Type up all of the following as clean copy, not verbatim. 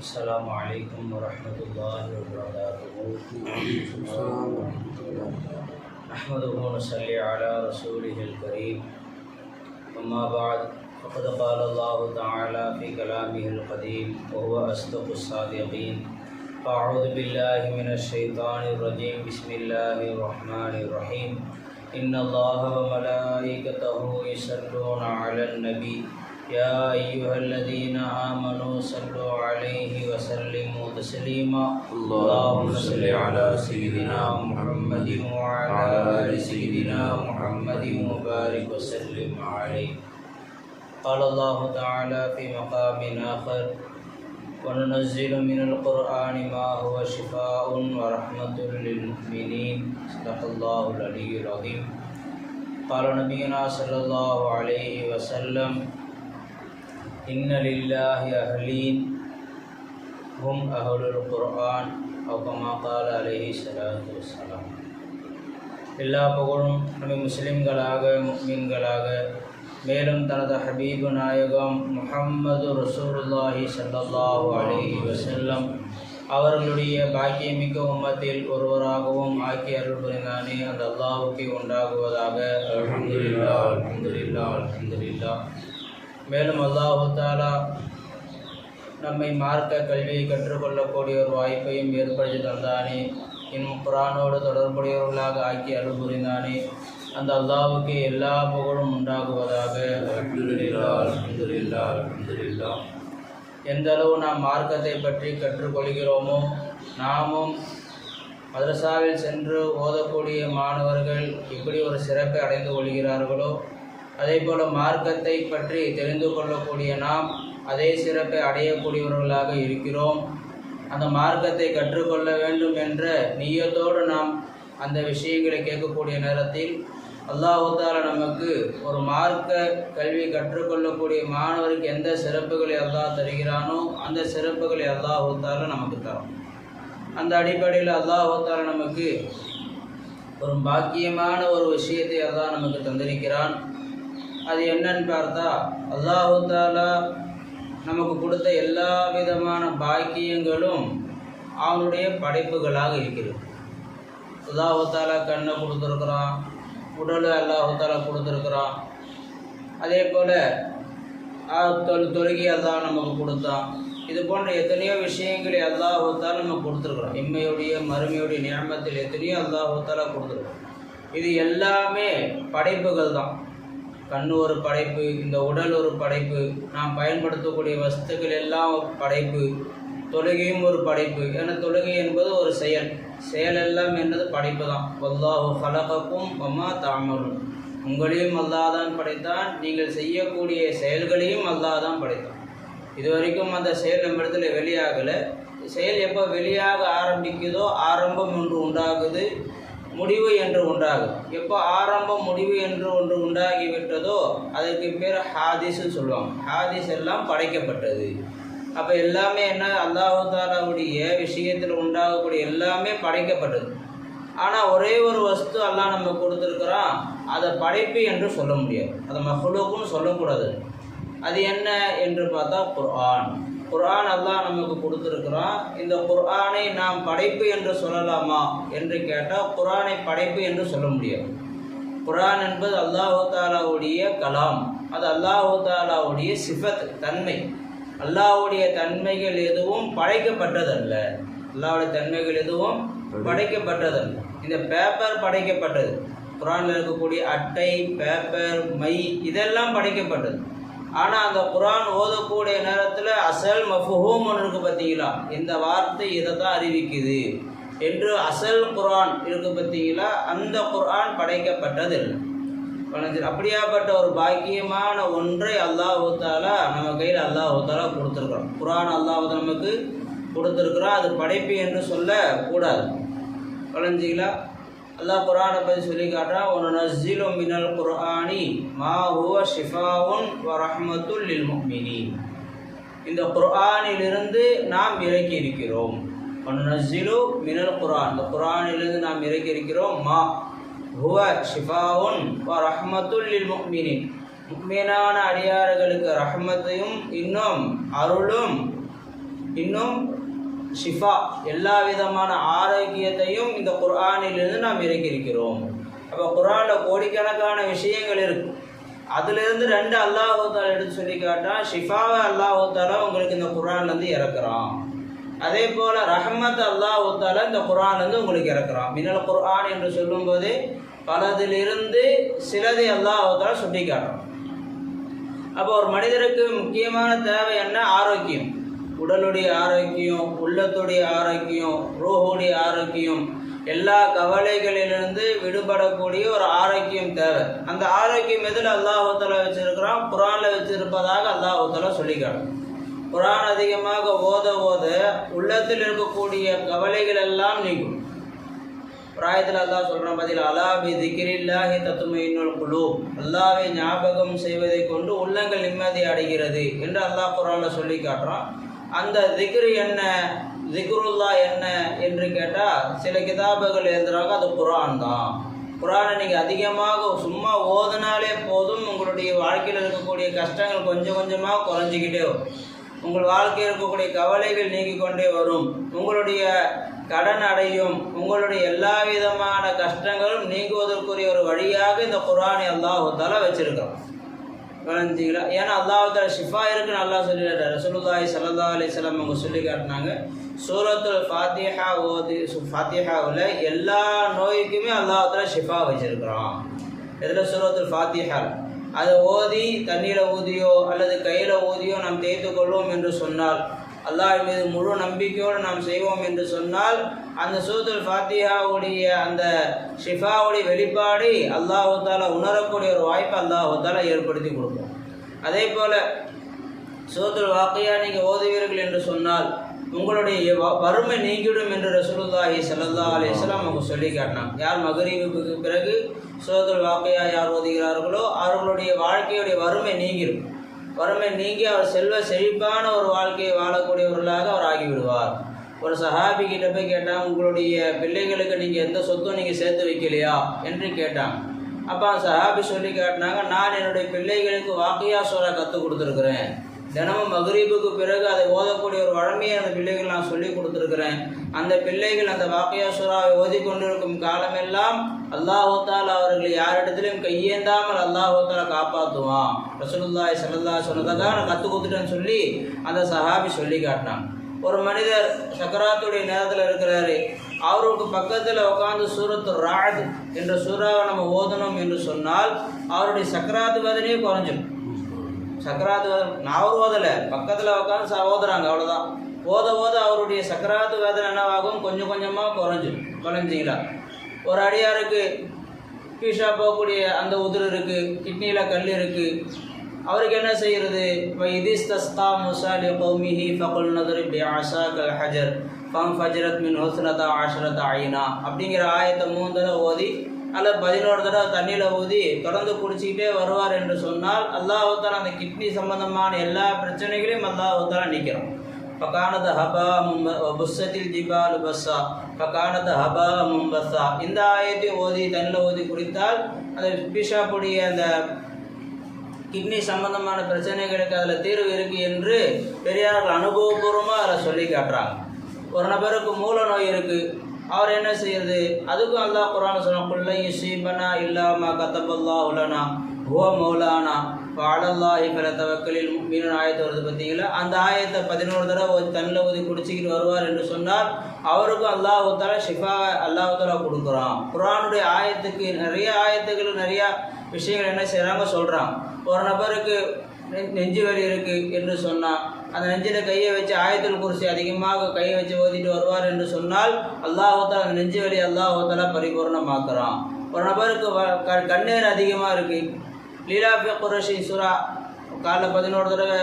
السلام عليكم ورحمة الله وبركاته. نحمده ونصلي على رسوله الكريم. أما بعد فقد قال الله تعالى في كلامه القديم وهو أصدق الصادقين. أعوذ بالله من الشيطان الرجيم. بسم الله الرحمن الرحيم. إن الله وملائكته يصلون على النبي يا أيها الذين آمنوا صلوا عليه وسلموا تسليما. اللهم صل على سيدنا محمد وعلى آل سيدنا محمد وبارك وسلم عليه. قال الله تعالى في مقام آخر وننزل من القرآن ما هو شفاء ورحمة للمؤمنين. صدق الله العلي العظيم. قال نبينا صلى الله عليه وسلم إن لله أهلين هم أهل القرآن أو كما قال عليه الصلاة والسلام. எல்லா புகழும் நம்ம முஸ்லிம்களாக முஃமின்களாக மேலும் தனது ஹபீபு நாயகம் முஹம்மது ரசூலுல்லாஹி ஸல்லல்லாஹு அலைஹி வஸல்லம் அவர்களுடைய பாக்கியமிக்க உம்மத்தில் ஒருவராகவும் ஆக்கி அருள் புரிந்தானே அந்த அல்லாஹ்வுக்கு உண்டாகுவதாக. அல்ஹம்துலில்லாஹ் அல்ஹம்துலில்லாஹ் அல்ஹம்துலில்லாஹ். மேலும் அல்லாஹு தாலா நம்மை மார்க்க கல்வியை கற்றுக்கொள்ளக்கூடிய ஒரு வாய்ப்பையும் ஏற்படுத்தி தந்தானே. இன்னும் குர்ஆனோடு தொடர்புடையவர்களாக ஆக்கி அருள் புரிந்தானே அந்த அல்லாஹ்வுக்கு எல்லா புகழும் உண்டாகுவதாக. அல்ஹம்துலில்லாஹ் அல்ஹம்துலில்லாஹ் அல்ஹம்துலில்லாஹ். எந்த அளவு நாம் மார்க்கத்தை பற்றி கற்றுக்கொள்கிறோமோ, நாமும் மதரசாவில் சென்று ஓதக்கூடிய மாணவர்கள் எப்படி ஒரு சிறப்பை அடைந்து கொள்கிறார்களோ, அதே போல் மார்க்கத்தை பற்றி தெரிந்து கொள்ளக்கூடிய நாம் அதே சிறப்பை அடையக்கூடியவர்களாக இருக்கிறோம். அந்த மார்க்கத்தை கற்றுக்கொள்ள வேண்டும் என்ற நியத்தோடு நாம் அந்த விஷயங்களை கேட்கக்கூடிய நேரத்தில் அல்லாஹ் தஆலா நமக்கு ஒரு மார்க்க கல்வி கற்றுக்கொள்ளக்கூடிய மாணவருக்கு எந்த சிறப்புகளை அல்லாஹ் தருகிறானோ அந்த சிறப்புகளை அல்லாஹ் தஆலா நமக்கு தரும். அந்த அடிப்படையில் அல்லாஹ் தஆலா நமக்கு ஒரு பாக்கியமான ஒரு விஷயத்தை அல்லாஹ் நமக்கு தந்திருக்கிறான். அது என்னன்னு பார்த்தா, அல்லாஹ் தஆலா நமக்கு கொடுத்த எல்லா விதமான பாக்கியங்களும் அவனுடைய படைப்புகளாக இருக்கிறது. அல்லாஹ் தஆலா கண்ணை கொடுத்துருக்குறான், உடலை அல்லாஹ் தஆலா கொடுத்துருக்குறான். அதே போல் தொழுகை அல்லாஹ் நமக்கு கொடுத்தான். இது போன்ற எத்தனையோ விஷயங்களை அல்லாஹ் தஆலா நமக்கு கொடுத்துருக்குறான். இம்மையுடைய மறுமையுடைய நியமத்தில் எத்தனையோ அல்லாஹ் தஆலா கொடுத்துருக்குறான். இது எல்லாமே படைப்புகள் தான். கண் ஒரு படைப்பு, இந்த உடல் ஒரு படைப்பு, நாம் பயன்படுத்தக்கூடிய வஸ்துக்கள் எல்லாம் படைப்பு, தொழுகையும் ஒரு படைப்பு. ஏன்னா தொழுகை என்பது ஒரு செயல் எல்லாம் என்னது படைப்பு தான். வல்லாஹு ஹலகக்கும் வமா தஅமலூன். உங்களையும் அல்லாஹ் தான் படைத்தான், நீங்கள் செய்யக்கூடிய செயல்களையும் அல்லாஹ் தான் படைத்தான். இது வரைக்கும் அந்த செயல் நம்ம இடத்துல வெளியாகலை. செயல் எப்போ வெளியாக ஆரம்பிக்குதோ ஆரம்பம் ஒன்று உண்டாகுது, முடிவு என்று உண்டாகுது. எப்போ ஆரம்பம் முடிவு என்று ஒன்று உண்டாகிவிட்டதோ அதற்கு பேர் ஹாதிஸ்ன்னு சொல்லுவாங்க. ஹாதிஸ் எல்லாம் படைக்கப்பட்டது. அப்போ எல்லாமே என்ன, அல்லாஹ் தஆலாவுடைய விஷயத்தில் உண்டாகக்கூடிய எல்லாமே படைக்கப்பட்டது. ஆனால் ஒரே ஒரு வஸ்து அல்லாஹ் நம்ம கொடுத்துருக்குறான், அதை படைப்பு என்று சொல்ல முடியாது, அதை மஹ்லூக்குன்னு சொல்லக்கூடாது. அது என்ன என்று பார்த்தா குர்ஆன். குர்ஆன் அல்லாஹ் நமக்கு கொடுத்துருக்குறான். இந்த குர்ஆனை நாம் படைப்பு என்று சொல்லலாமா என்று கேட்டால் குர்ஆனை படைப்பு என்று சொல்ல முடியாது. குர்ஆன் என்பது அல்லாஹ் தஆலாவுடைய கலாம், அது அல்லாஹ் தஆலாவுடைய சிஃபத், தன்மை. அல்லாஹ்வுடைய தன்மைகள் எதுவும் படைக்கப்பட்டதல்ல. அல்லாஹ்வுடைய தன்மைகள் எதுவும் படைக்கப்பட்டதல்ல. இந்த பேப்பர் படைக்கப்பட்டது. குர்ஆனில் இருக்கக்கூடிய அட்டை, பேப்பர், மை இதெல்லாம் படைக்கப்பட்டது. ஆனால் அந்த குர்ஆன் ஓதக்கூடிய நேரத்தில் அசல் மஃபூம் ஒன்று இருக்குது பார்த்தீங்களா, இந்த வார்த்தை இதை தான் அறிவிக்குது என்று அசல் குர்ஆன் இருக்குது பார்த்தீங்களா, அந்த குர்ஆன் படைக்கப்பட்டதில்லை. அப்படியாப்பட்ட ஒரு பாக்கியமான ஒன்றை அல்லாஹ் தஆலா நம்ம கையில் அல்லாஹ் தஆலா கொடுத்துருக்குறோம். குர்ஆன் அல்லாஹ் நமக்கு கொடுத்துருக்குறோம். அது படைப்பு என்று சொல்லக்கூடாது. வளைஞ்சிங்களா, அல்லாஹ் குர்ஆனை பற்றி சொல்லி காட்டுறான். வனுனஸ்ஸிலு மினல் குர்ஆனி மா ஹுவ ஷிஃபாஉன் வ ரஹ்மத்துல் லில் முஃமினீன். இந்த குர்ஆனிலிருந்து நாம் இறக்கி இருக்கிறோம். வனுனஸ்ஸிலு மினல் குர்ஆன், இந்த குர்ஆனிலிருந்து நாம் இறக்கி இருக்கிறோம். மா ஹுவ ஷிஃபாஉன் வ ரஹ்மத்துல் லில் முஃமினீன், முஃமினான அடியார்களுக்கு ரஹ்மத்தையும் இன்னும் அருளும் இன்னும் ஷிஃபா, எல்லா விதமான ஆரோக்கியத்தையும் இந்த குர்ஆனிலிருந்து நாம் இறக்கியிருக்கிறோம். அப்போ குர்ஆனில் கோடிக்கணக்கான விஷயங்கள் இருக்கு. அதிலிருந்து 2 அல்லாஹ் தஆலா எடுத்து சொல்லி காட்டான். ஷிஃபாவை அல்லாஹ் தஆலா உங்களுக்கு இந்த குர்ஆன்லேருந்து இறக்குறான். அதே போல் ரஹ்மத் அல்லாஹ் தஆலா இந்த குர்ஆன்லேருந்து உங்களுக்கு இறக்குறான். மினல் குர்ஆன் என்று சொல்லும்போது பலதிலிருந்து சிலதை அல்லாஹ் தஆலா சுட்டி காட்டுறான். அப்போ ஒரு மனிதருக்கு முக்கியமான தேவை என்ன? ஆரோக்கியம். உடலுடைய ஆரோக்கியம், உள்ளத்துடைய ஆரோக்கியம், ரூஹுடைய ஆரோக்கியம், எல்லா கவலைகளிலிருந்து விடுபடக்கூடிய ஒரு ஆரோக்கியம் தேவை. அந்த ஆரோக்கியம் எதில் அல்லாஹ் தஆலா வச்சிருக்கிறான்? குர்ஆனில் வச்சிருப்பதாக அல்லாஹ் தஆலா சொல்லிக்காட்டும். குர்ஆன் அதிகமாக ஓத ஓத உள்ளத்தில் இருக்கக்கூடிய கவலைகள் எல்லாம் நீங்கும். பிராயத்தில் அல்லாஹ் சொல்கிறான், பதில் அலா பி திக்ரில்லாஹி தத்மஇன்னுல் குலூப், அல்லாஹ்வை ஞாபகம் செய்வதை கொண்டு உள்ளங்கள் நிம்மதி அடைகிறது என்று அல்லாஹ் குர்ஆனில் சொல்லி காட்டுறான். அந்த திக்ரு என்ன, திக்ருல்லா என்ன என்று கேட்டால் சில கிதாபுகள் எழுதுறாங்க, அது குர்ஆன் தான். குர்ஆனை நீங்கள் அதிகமாக சும்மா ஓதுனாலே போதும், உங்களுடைய வாழ்க்கையில் இருக்கக்கூடிய கஷ்டங்கள் கொஞ்சம் கொஞ்சமாக குறைஞ்சிக்கிட்டே வரும். உங்கள் வாழ்க்கையில் இருக்கக்கூடிய கவலைகள் நீங்கிக் கொண்டே வரும். உங்களுடைய கடன் அடையும். உங்களுடைய எல்லா விதமான கஷ்டங்களும் நீங்குவதற்குரிய ஒரு வழியாக இந்த குர்ஆனை அல்லாஹ் தஆலா வச்சிருக்கான். விளஞ்சிங்களா? ஏன்னா அல்லாஹ் தஆலா ஷிஃபா இருக்குன்னு அல்லாஹ் சொல்லிட்டார். ரசூலுல்லாஹி ஸல்லல்லாஹு அலைஹி வஸல்லம் அவங்க சொல்லி காட்டினாங்க, சூரத்துல் ஃபாத்திஹா ஓதி, ஃபாத்திஹாவில் எல்லா நோய்க்குமே அல்லாஹ் தஆலா ஷிஃபா வச்சிருக்கிறான். இதில் சூரத்துல் ஃபாத்திஹா அதை ஓதி தண்ணீரை ஊதியோ அல்லது கையில் ஊதியோ நாம் தேய்த்து கொள்வோம் என்று சொன்னால், அல்லாஹ் மீது முழு நம்பிக்கையோடு நாம் செய்வோம் என்று சொன்னால், அந்த சூரத்துல் ஃபாத்திஹாவுடைய அந்த ஷிஃபாவுடைய வெளிப்பாடு அல்லாஹ் தஆலா உணரக்கூடிய ஒரு வாய்ப்பை அல்லாஹ் தஆலா ஏற்படுத்தி கொடுக்கும். அதே போல் சூரத்துல் வாக்கியா நீங்கள் ஓதுவீர்கள் என்று சொன்னால் உங்களுடைய வறுமை நீங்கிடும் என்று ரசூலுல்லாஹி ஸல்லல்லாஹு அலைஹி வஸல்லம் அவங்க சொல்லி காட்டினாங்க. யார் மக்ரிபுக்கு பிறகு சூரத்துல் வாக்கியா யார் ஓதுகிறார்களோ அவர்களுடைய வாழ்க்கையுடைய வறுமை நீங்கிடும். வறுமை நீங்கி அவர் செல்வ செழிப்பான ஒரு வாழ்க்கையை வாழக்கூடியவர்களாக அவர் ஆகிவிடுவார். ஒரு சஹாபி கிட்ட போய் கேட்டாங்க, உங்களுடைய பிள்ளைகளுக்கு நீங்கள் எந்த சொத்தும் நீங்கள் சேர்த்து வைக்கலையா என்று கேட்டாங்க. அப்போ சஹாபி சொல்லி காட்டினாங்க, நான் என்னுடைய பிள்ளைகளுக்கு வாக்கியா சூரா கற்றுக் கொடுத்துருக்குறேன். தினமும் மக்ரிபுக்கு பிறகு அதை ஓதக்கூடிய ஒரு வழமையை அந்த பிள்ளைகள் நான் சொல்லி கொடுத்துருக்குறேன். அந்த பிள்ளைகள் அந்த வாக்கியா சூராவை ஓதிக்கொண்டிருக்கும் காலமெல்லாம் அல்லாஹ் தஆலா அவர்களை யாரிடத்திலும் கையேந்தாமல் அல்லாஹ் தஆலா காப்பாற்றுவான். ரசூலுல்லாஹி ஸல்லல்லாஹு அலைஹி வஸல்லம் நான் கற்றுக் கொடுத்துட்டேன்னு சொல்லி அந்த சஹாபி சொல்லி காட்டினாங்க. ஒரு மனிதர் சக்கராத்துடைய நேரத்தில் இருக்கிறாரு, அவருக்கு பக்கத்தில் உட்காந்து சூரத்துர் ராஅத் என்ற சூறாவை நம்ம ஓதணும் என்று சொன்னால் அவருடைய சக்கராத்து வேதனையே குறைஞ்சிடும். சக்கராத்து வேதனை நான் ஓதலை, பக்கத்தில் உட்காந்து ஓதுறாங்க, அவ்வளோதான். ஓத ஓத அவருடைய சக்கராத்து வேதனை என்னவாகும்? கொஞ்சம் கொஞ்சமாக குறைஞ்சிங்களா? ஒரு அடியாருக்கு பீஷா போகக்கூடிய அந்த உதிர் இருக்குது, கிட்னியில் கல் இருக்குது, அவருக்கு என்ன செய்கிறது? இதிஸ்தஸ்கா மூஸா லிகௌமிஹி ஃபகுல் நத்ரிப் பிஅஸாகல் ஹஜர் ஃபன்ஃபஜரத் மின்ஹு 12 ஐனா அப்படிங்கிற ஆயத்தை 3 தடவை ஓதி அல்லது 11 தடவை தண்ணியில் ஊதி தொடர்ந்து குடிச்சிக்கிட்டே வருவார் என்று சொன்னால் அல்லாஹ் தஆலா அந்த கிட்னி சம்பந்தமான எல்லா பிரச்சனைகளையும் அல்லாஹ் தஆலா நீக்கிறான். ஃபகானத ஹபா புஸ்ஸத்தில் ஜிபாலு பஸ்ஸா ஃபகானத ஹபா மும்பஸ்ஸா. இந்த ஆயத்தை ஓதி தண்ணியில் ஊதி குடித்தால் அந்த பீஷாப்புடைய அந்த கிட்னி சம்பந்தமான பிரச்சனைகளுக்கு அதில் தீர்வு இருக்குது என்று பெரியார்கள் அனுபவபூர்வமாக அதில் சொல்லி காட்டுறாங்க. ஒரு நபருக்கு மூல நோய் இருக்குது, அவர் என்ன செய்யறது? அதுக்கும் அல்லாஹ் குர்ஆன் சொல்றான், குல்லை யுஸீபனா இல்லா மா கதபல்லாஹு லனா ஹுவ மௌலானா வஅலல்லாஹி ஃபலதவக்கலில் முஃமினூன் ஆயத்து வருது பார்த்தீங்களா? அந்த ஆயத்தை 11 தடவை தண்ணில் ஊதி குடிச்சிக்கிட்டு வருவார் என்று சொன்னால் அவருக்கும் அல்லாஹ் தஆலா ஷிஃபாவை அல்லாஹ் தஆலா கொடுக்குறான். குர்ஆனுடைய ஆயத்துக்கு நிறைய ஆயத்துக்கள் நிறைய விஷயங்கள் என்ன செய்கிறாங்க சொல்கிறான். ஒரு நபருக்கு நெஞ்சு வலி இருக்குது என்று சொன்னால் அந்த நெஞ்சில் கையை வச்சு ஆயத்துல் குர்சி அதிகமாக கையை வச்சு ஓதிட்டு வருவார் என்று சொன்னால் அல்லாஹ் தஆலா அந்த நெஞ்சு வலி அல்லாஹ் தஆலா பரிபூர்ணமாக்குறான். ஒரு நபருக்கு கண்ணீர் அதிகமாக இருக்குது, லீலாஃபி குரஷி சூரா காலைல 11 தடவை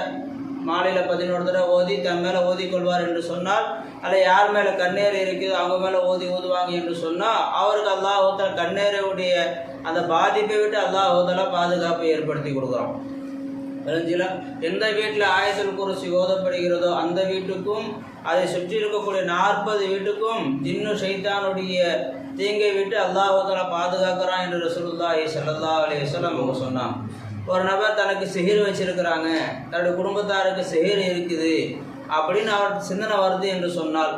மாலையில் 11 தடவை ஓதி தன் மேலே ஓதிக்கொள்வார் என்று சொன்னால், அதில் யார் மேலே கண்ணீர் இருக்குது அவங்க மேலே ஓதுவாங்க என்று சொன்னால் அவருக்கு அல்லாஹ் தஆலா கண்ணீருடைய அந்த பாதிப்பை விட்டு அல்லாஹ் தஆலா பாதுகாப்பை ஏற்படுத்தி கொடுக்குறோம். தெரிஞ்சுல? எந்த வீட்டில் ஆயத்துல் குர்சி ஓதப்படுகிறதோ அந்த வீட்டுக்கும் அதை சுற்றி இருக்கக்கூடிய 40 வீட்டுக்கும் ஜின்னு ஷைத்தானுடைய தீங்கை விட்டு அல்லாஹ் தஆலா பாதுகாக்கிறான் என்று ரசூலுல்லாஹி ஸல்லல்லாஹு அலைஹி வஸல்லம் அவங்க சொன்னாங்க. ஒரு நபர் தனக்கு சிஹிர் வச்சிருக்கிறாங்க, தன்னுடைய குடும்பத்தாருக்கு சிஹிர் இருக்குது, அப்படின்னு அவர் சிந்தனை வருது என்று சொன்னால்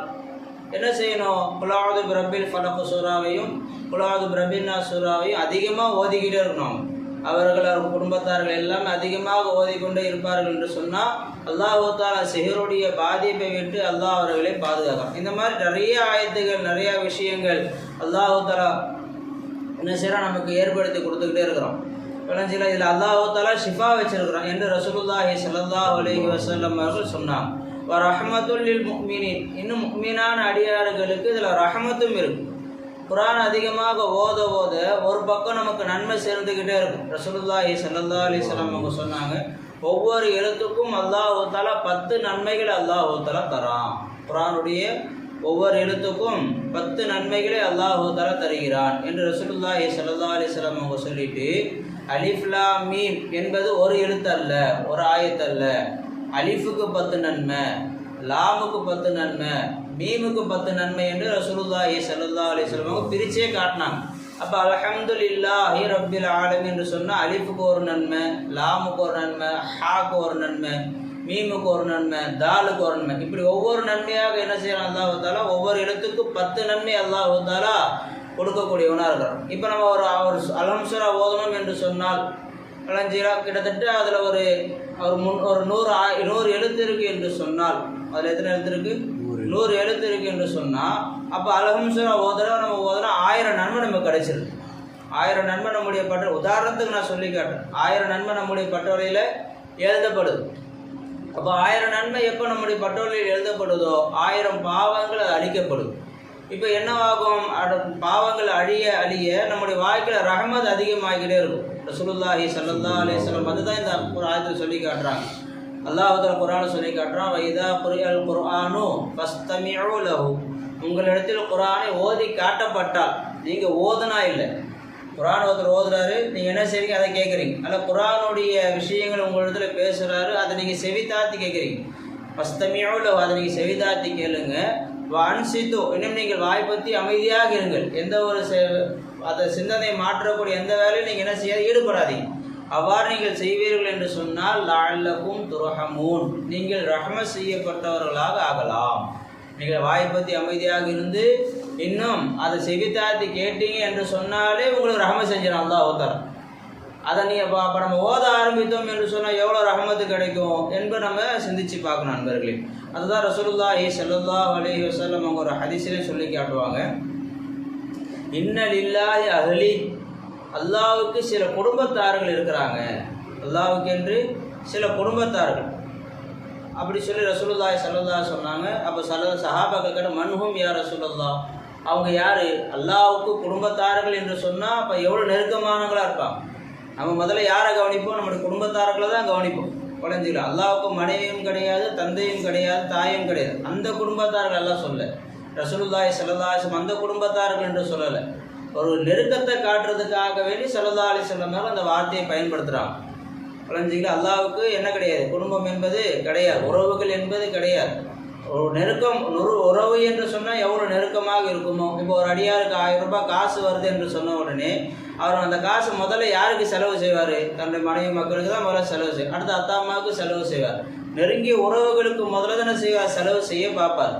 என்ன செய்யணும்? குலாவது பிரபில் ஃபலக்கு சூறாவையும் குலாவது பிரபின்னா சூறாவையும் அதிகமாக ஓதிக்கிட்டே இருக்கணும். அவர்கள் குடும்பத்தார்கள் எல்லாமே அதிகமாக ஓதிக்கொண்டே இருப்பார்கள் என்று சொன்னால் அல்லாஹ் தஆலா சிஹருடைய பாதிப்பை விட்டு அல்லாஹ் அவர்களை பாதுகாக்கும். இந்த மாதிரி நிறைய ஆயத்துகள் நிறைய விஷயங்கள் அல்லாஹ் தஆலா என்ன செய்யறான் நமக்கு ஏற்படுத்தி கொடுத்துக்கிட்டே இருக்கிறோம். விளஞ்சில இதில் அல்லாஹ் தஆலா ஷிஃபா வச்சிருக்கிறான் என்று ரசூலுல்லாஹி ஸல்லல்லாஹு அலைஹி வஸல்லம் அவர்கள் சொன்னாங்க. ரஹ்மத்துல் லில் முஃமினீன், இன்னும் முஃமினான அடியார்களுக்கு இதில் ரஹமத்தும் இருக்குது. குர்ஆன் அதிகமாக ஓத ஓத ஒரு பக்கம் நமக்கு நன்மை சேர்ந்துக்கிட்டே இருக்கும். ரசூலுல்லாஹி ஸல்லல்லாஹு அலைஹி வஸல்லம் அவங்க சொன்னாங்க, ஒவ்வொரு எழுத்துக்கும் அல்லாஹ் தஆலா 10 நன்மைகளை அல்லாஹ் தஆலா தரான். குர்ஆனுடைய ஒவ்வொரு எழுத்துக்கும் 10 நன்மைகளை அல்லாஹ் தஆலா தருகிறான் என்று ரசூலுல்லாஹி ஸல்லல்லாஹு அலைஹி வஸல்லம் அவங்க சொல்லிட்டு, அலிஃப் லாம் மீம் என்பது ஒரு எழுத்து அல்ல, ஒரு ஆயத்து அல்ல. அலிஃபுக்கு 10 நன்மை, லாமுக்கு 10 நன்மை, மீமுக்கு 10 நன்மை என்று ரசூலுல்லாஹி ஸல்லல்லாஹு அலைஹி வஸல்லம் பிரிச்சே காட்டினாங்க. அப்போ அல்ஹம்துலில்லாஹி ரப்பில் ஆலமீன் என்று சொன்னால் அலிஃபுக்கு ஒரு நன்மை, லாமுக்கு ஒரு நன்மை, ஹாக்கு ஒரு நன்மை, மீமுக்கு ஒரு நன்மை, தாலுக்கு ஒரு நன்மை. இப்படி ஒவ்வொரு நன்மையாக என்ன செய்யலாம்? அல்லாஹ் தஆலா ஒவ்வொரு எழுத்துக்கும் 10 நன்மை அல்லாஹ் தஆலா கொடுக்கக்கூடியவனாக இருக்கிறான். இப்போ நம்ம ஒரு அல்ஹம் சூரா ஓதணும் என்று சொன்னால் கிட்டத்தட்ட அதில் ஒரு 100 எழுத்து இருக்குது என்று சொன்னால், அதில் எத்தனை எழுத்து இருக்குது? 100 எழுத்து இருக்குது என்று சொன்னால், அப்போ அல்ஹம் சூரா நம்ம ஓதுனா 1000 நன்மை நமக்கு கிடைச்சிருக்கு. 1000 நன்மை நம்முடைய உதாரணத்துக்கு நான் சொல்லி காட்டுறேன். 1000 நன்மை நம்முடைய பட்டோலையில் எழுதப்படுது. அப்போ 1000 நன்மை எப்போ நம்முடைய பட்டோலையில் எழுதப்படுதோ 1000 பாவங்கள் அது அழிக்கப்படுது. இப்போ என்னவாகும்? பாவங்கள் அழிய அழிய நம்முடைய வாழ்க்கையில் ரஹமத் அதிகமாகிக்கிட்டே இருக்கும். ரசூலுல்லாஹி ஸல்லல்லாஹு அலைஹி வஸல்லம் அதுதான் இந்த ஒரு ஆயத்தில் சொல்லி காட்டுறாங்க. அல்லாஹ் தஆலா குர்ஆனில் சொல்லி காட்டுறான், வைதா குரிஅல் குர்ஆனு ஃபஸ்தமிஉ லஹு. உங்களிடத்தில் குர்ஆனை ஓதி காட்டப்பட்டால், நீங்கள் ஓதுனா இல்லை, குர்ஆன் ஒருத்தர் ஓதுறாரு, நீங்கள் என்ன செய்றீங்க? அதை கேட்குறீங்க. அதில் குர்ஆனுடைய விஷயங்கள் உங்களிடத்தில் பேசுகிறாரு, அதை நீங்கள் செவிதாத்தி கேட்குறீங்க. ஃபஸ்தமிஉ லஹு, அதை நீங்கள் செவிதாத்தி கேளுங்க. வான்சித்து, இன்னும் நீங்கள் வாய்ப்பற்றி அமைதியாக இருங்கள். எந்த ஒரு அதை சிந்தனை மாற்றக்கூடிய எந்த வேலையும் நீங்கள் என்ன செய்ய ஈடுபடாதீங்க. அவ்வாறு நீங்கள் செய்வீர்கள் என்று சொன்னால் லஅல்லகும் துர்ஹமூன், நீங்கள் ரஹ்மத் செய்யப்பட்டவர்களாக ஆகலாம். நீங்கள் வாய்ப்பற்றி அமைதியாக இருந்து இன்னும் அதை செவித்தாத்தி கேட்டீங்க என்று சொன்னாலே உங்களுக்கு ரஹ்மத் செஞ்சிடும் அல்லாஹ் தஆலா. அதை நீங்கள் இப்போ நம்ம ஓத ஆரம்பித்தோம் என்று சொன்னால் எவ்வளோ ரஹமத்து கிடைக்கும் என்பது நம்ம சிந்திச்சு பார்க்கணும் நண்பர்களே. அதுதான் ரசூலுல்லாஹி ஸல்லல்லாஹு அலைஹி வஸல்லம் அவங்க ஒரு ஹதீஸிலே சொல்லி காட்டுவாங்க, இன்ன லில்லாஹி அஹ்லி, அல்லாஹ்வுக்கு சில குடும்பத்தார்கள் இருக்கிறாங்க, அல்லாஹ்வுக்கு என்று சில குடும்பத்தார்கள் அப்படி சொல்லி ரசூலுல்லாஹி ஸல்லல்லாஹு சொன்னாங்க. அப்போ சஹாபாக்கள் கேட்ட, மன்ஹும் யா ரசூலுல்லாஹ், அவங்க யார்? அல்லாஹ்வுக்கு குடும்பத்தார்கள் என்று சொன்னால் அப்போ எவ்வளோ நெருக்கமானவங்களாக இருப்பாங்க. நம்ம முதல்ல யாரை கவனிப்போம்? நம்முடைய குடும்பத்தார்களை தான் கவனிப்போம். குழந்தைகள் அல்லாஹ்வுக்கு மனைவியும் கிடையாது, தந்தையும் கிடையாது, தாயும் கிடையாது. அந்த குடும்பத்தார்கள் எல்லாம் சொல்ல ரசூலுல்லாஹி ஸல்லல்லாஹு அலைஹி வஸல்லம் அந்த குடும்பத்தார்கள் என்று சொல்லலை. ஒரு நெருக்கத்தை காட்டுறதுக்காக வேண்டி ஸல்லல்லாஹு அலைஹி வஸல்லம் அந்த வார்த்தையை பயன்படுத்துகிறாங்க. குழந்தைகள் அல்லாஹ்வுக்கு என்ன கிடையாது? குடும்பம் என்பது கிடையாது, உறவுகள் என்பது கிடையாது. ஒரு நெருக்கம், உறவு என்று சொன்னால் எவ்வளோ நெருக்கமாக இருக்குமோ. இப்போ ஒரு அடியாருக்கு 1000 ரூபாய் காசு வருது என்று சொன்ன உடனே அவர் அந்த காசு முதல்ல யாருக்கு செலவு செய்வார்? தன்னுடைய மனைவி மக்களுக்கு தான் முதல்ல செலவு செய்வார், அடுத்து அத்தா அம்மாவுக்கு செலவு செய்வார். நெருங்கிய உறவுகளுக்கு முதல்ல தானே செய்வார், செலவு செய்ய பார்ப்பார்.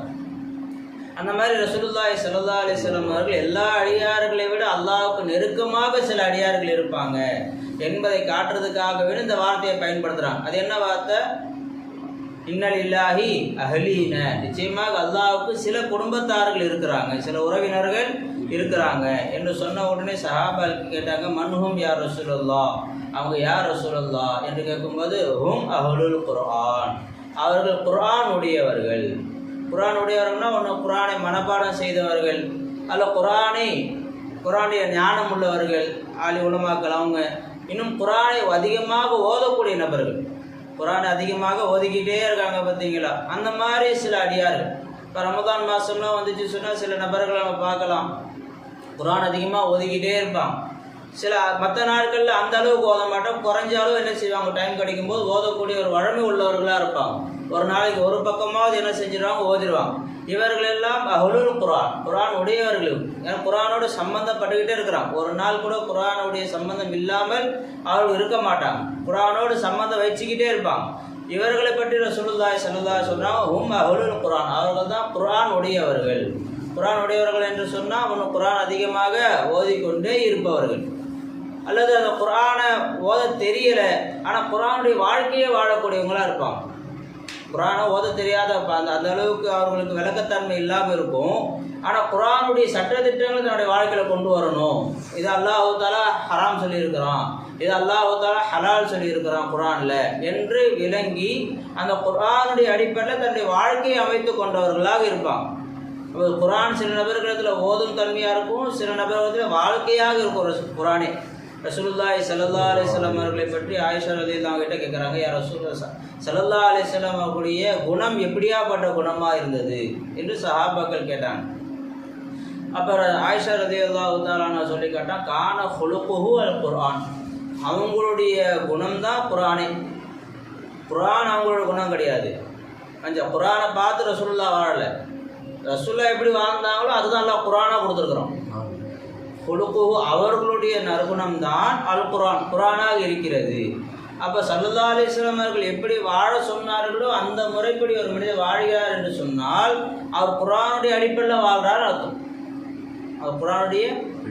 அந்த மாதிரி ரசூலுல்லாஹி ஸல்லல்லாஹு அலைஹி வஸல்லம் அவர்கள் எல்லா அடியார்களை விட அல்லாஹ்வுக்கு நெருக்கமாக சில அடியார்கள் இருப்பாங்க என்பதை காட்டுறதுக்காகவே இந்த வார்த்தையை பயன்படுத்துகிறாங்க. அது என்ன வார்த்தை? இன்னலில்லாஹி அஹ்லீன, நிச்சயமாக அல்லாஹ்வுக்கு சில குடும்பத்தார்கள் இருக்கிறாங்க, சில உறவினர்கள் இருக்கிறாங்க என்று சொன்ன உடனே சஹாபாக்கள் கேட்டாங்க, மன்ஹும் யா ரசூலுல்லாஹ், அவங்க யார் ரசூலுல்லாஹ் என்று கேட்கும்போது, ஹும் அஹ்லுல் குர்ஆன், அவர்கள் குர்ஆன் உடையவர்கள். குர்ஆன் உடையவர்கள்னா ஒன்று குர்ஆனை மனப்பாடம் செய்தவர்கள், அதில் குர்ஆனுடைய ஞானம் உள்ளவர்கள், ஆலி உலமாக்கள் அவங்க. இன்னும் குர்ஆனை அதிகமாக ஓதக்கூடிய நபர்கள், குர்ஆனை அதிகமாக ஓதிக்கிட்டே இருக்காங்க பார்த்தீங்களா, அந்த மாதிரி சில அடியார்கள். இப்போ ரமதான் மாதம்லாம் வந்துச்சு சொன்னால் சில நபர்களை நம்ம பார்க்கலாம், குர்ஆன் அதிகமாக ஓதிக்கிட்டே இருப்பாங்க. சில மற்ற நாட்களில் அந்த அளவுக்கு ஓத மாட்டோம், குறைஞ்சாலும் என்ன செய்வாங்க, டைம் கிடைக்கும்போது ஓதக்கூடிய ஒரு வழமை உள்ளவர்களாக இருப்பாங்க. ஒரு நாளைக்கு ஒரு பக்கமாவது என்ன செஞ்சிடுவாங்க, ஓதிடுவாங்க. இவர்களெல்லாம் அஹ்லுல் குர்ஆன், குர்ஆன் உடையவர்கள். ஏன்னா குர்ஆனோடு சம்மந்தப்பட்டுக்கிட்டே இருக்கிறான். ஒரு நாள் கூட குர்ஆனுடைய சம்பந்தம் இல்லாமல் அவர்கள் இருக்க மாட்டாங்க, குர்ஆனோடு சம்பந்தம் வச்சுக்கிட்டே இருப்பாங்க. இவர்களை பற்றி ரசூலுல்லாஹி ஸல்லல்லாஹு அலைஹி வஸல்லம் ஹும் அஹ்லுல் குர்ஆன், அவர்கள் தான் குர்ஆன் உடையவர்கள். குர்ஆன் உடையவர்கள் என்று சொன்னால் அவன் குர்ஆன் அதிகமாக ஓதிக்கொண்டே இருப்பவர்கள், அல்லது அந்த குர்ஆனை ஓத தெரியலை ஆனால் குர்ஆனுடைய வாழ்க்கையே வாழக்கூடியவங்களாக இருப்பாங்க. குர்ஆனை ஓத தெரியாத அந்த அளவுக்கு அவர்களுக்கு விளக்கத்தன்மை இல்லாமல் இருக்கும். ஆனால் குர்ஆனுடைய சட்டத்திட்டங்களை தன்னுடைய வாழ்க்கையில் கொண்டு வரணும். இது அல்லாஹ் தஆலா ஹராம் சொல்லியிருக்கிறான், இது அல்லாஹ் தஆலா ஹலால் சொல்லியிருக்கிறான் குர்ஆனில் என்று விளங்கி அந்த குர்ஆனுடைய அடிப்படையில் தன்னுடைய வாழ்க்கையை அமைத்து கொண்டவர்களாக இருப்பாங்க. குர்ஆன் சில நபர்களிடத்தில் ஓதும் தன்மையாக இருக்கும், சில நபர்களிடத்தில் வாழ்க்கையாக இருக்கும் குர்ஆனே. ரசூலுல்லாஹி ஸல்லல்லாஹு அலைஹி வஸல்லம் அவர்களை பற்றி ஆயிஷா ரலியல்லாஹு கிட்ட கேட்குறாங்க, யார் ரசூலுல்லாஹி ஸல்லல்லாஹு அலைஹி வஸல்லம் அவர்களுடைய குணம் எப்படியாப்பட்ட குணமாக இருந்தது என்று சஹாபாக்கள் கேட்டாங்க. அப்புறம் ஆயிஷா ரலியல்லாஹு தஆலா சொல்லி கேட்டான், கான ஹுலுகுஹு அல் குர்ஆன், அவங்களுடைய குணம்தான் குர்ஆனே. குர்ஆன் அவங்களோட குணம் கிடையாது. கொஞ்சம் குர்ஆனை பார்த்து ரசூலுல்லாஹ் வாழலை, ரசூலுல்லாஹ் எப்படி வாழ்ந்தாங்களோ அதுதான் அல்லாஹ் குர்ஆனாக கொடுத்துருக்குறோம். ஹுலுகுஹு அவர்களுடைய நற்குணம் தான் அல் குர்ஆன், குர்ஆனாக இருக்கிறது. அப்போ ஸல்லல்லாஹு அலைஹி வஸல்லம் அவர்கள் எப்படி வாழ சொன்னார்களோ அந்த முறைப்படி ஒரு மனிதர் வாழ்கிறார் என்று சொன்னால் அவர் குர்ஆனுடைய அடிப்படையில் வாழ்கிறார் அர்த்தம். அவர் குர்ஆனுடைய